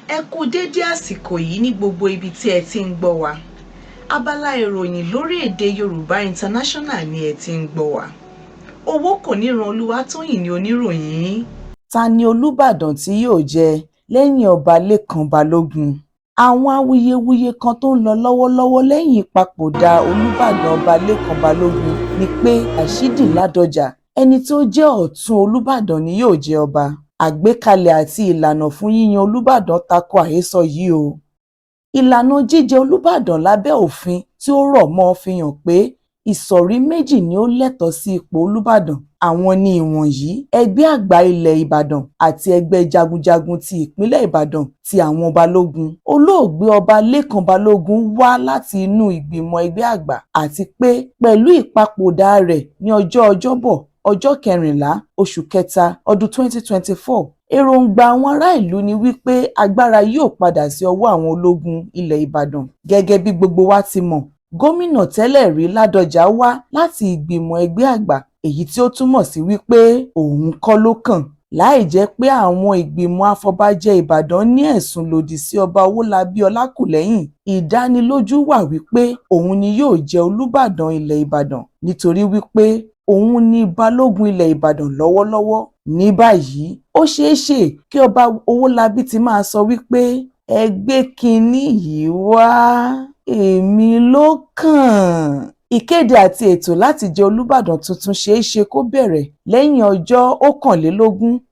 Ẹ kú dédé àsìkò yìí ní gbogbo ibi tí ẹ ti ń gbọ́ wa. Abala ìròyìn lórí èdè Yorùbá International ni ẹ ti ń gbọ́ wa. Owó kò ní ran Olúwatóyìn ní oníròyìn yín. Ta ni Olúbàdàn tí yóò jẹ lẹ́yìn ọba Lekan Balogun? Àwọn awuyewuye kan tó ń lọ lọ́wọ́lọ́wọ́ lẹ́yìn ìpapòdà Olúbàdàn ọba Lekan Balogun ni pé Rashidi Ladoja, ẹni tó jẹ́ ọ̀tún Olúbàdàn, ni yóò jẹ ọba. Àgbékalẹ̀ àti ìlànà fún yíyan Olúbàdàn tako àhesọ yìí o. Ìlànà jíjẹ Olúbàdàn lábẹ́ òfin tí ó rọ̀ mọ́ fi hàn pé ìsọ̀rí méjì ni ó lẹ́tọ̀ọ́ sí ipò Olúbàdàn. Àwọn ni ìwọ̀nyí: Ẹgbẹ́ Àgbà ilẹ̀ Ìbàdàn àti Ẹgbẹ́ Jagunjagun ti ìpínlẹ̀ Ìbàdàn ti àwọn Balógun. Olóògbé ọba Lekan Balogun wá láti inú ìgbìmọ̀ Ẹgbẹ́ Àgbà àti pé pẹ̀lú ìpapòdà rẹ̀ ní Ọjọ́bọ̀ ọjọ́ 14 oṣù kẹta ọdún 2024, èròǹgbà àwọn ará ìlú ni wípé agbára yóò padà sí ọwọ́ àwọn ológun ilẹ̀ Ìbàdàn. Gẹ́gẹ́ bí gbogbo wa ti mọ̀, gómìnà tẹ́lẹ̀ rí Ládọjà wá láti ìgbìmọ̀ Ẹgbẹ́ Àgbà, èyí tí ó túmọ̀ sí wípé òun kọ́ ló kàn. Láì jẹ́ pé àwọn ìgbìmọ̀ afọbajẹ Ìbàdàn ní ẹ̀sùn lòdì sí ọba Owolabi Olakulehin, ìdánilójú wà wípé òun ni yóò jẹ Olúbàdàn ilẹ̀ Ìbàdàn nítorí wípé òun ni Balógun ilẹ̀ Ìbàdàn lọ́wọ́lọ́wọ́. Ní báyìí, ó ṣeéṣe kí ọba Owolabi ti máa sọ wípé ẹ gbé kinní yìí wá, èmi ló kàn. Ìkéde àti ètò láti jẹ Olúbàdàn tuntun ṣeéṣe kó bẹ̀rẹ̀ lẹ́yìn ọjọ́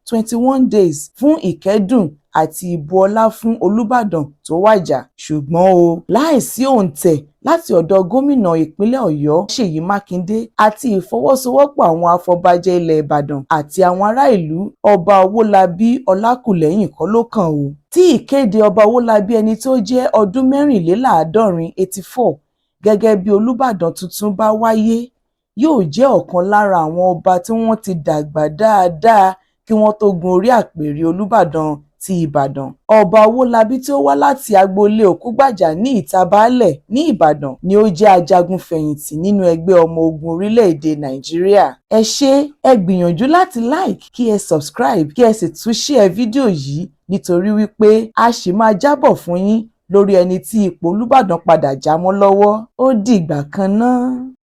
21 days fún ìkẹ́dùn àti ìbu ọlá fún Olúbàdàn tó wàjà. Ṣùgbọ́n o, láìsí òǹtẹ̀ láti ọ̀dọ̀ gómìnà ìpínlẹ̀ Ọ̀yọ́ Ṣèyí Mákindé àti ìfọwọ́sowọ́pọ̀ àwọn afọbajẹ ilẹ̀ Ìbàdàn àti àwọn ará ìlú, ọba Owolabi Olakulehin kọ́ ló kàn o. Tí ìkéde ọba Owolabi, ẹni tó jẹ́ ọdún 84 gẹ́gẹ́ bí Olúbàdàn tuntun bá wáyé, yóò jẹ́ ọ̀kan lára àwọn ọba tí wọ́n ti dàgbà dáadáa kí wọ́n tó gun orí àpèrè Olúbàdàn ti Ìbàdàn. Ọba Owolabi tí ó wá láti agboolé Òkúgbàjà ní Ìtabaálẹ̀ ní Ìbàdàn ni ó jẹ́ ajagun fẹ̀yìntì nínú ẹgbẹ́ ọmọ ogun orílẹ̀-èdè Nàìjíríà. Ẹ gbìyànjú láti like, kí ẹ subscribe, kí ẹ sì tún share fídíò yìí, nítorí wípé a ṣì máa jábọ̀ fún yín lórí ẹni tí ipò Olúbàdàn padà já mọ́ lọ́wọ́. Ó dìgbà kan náà.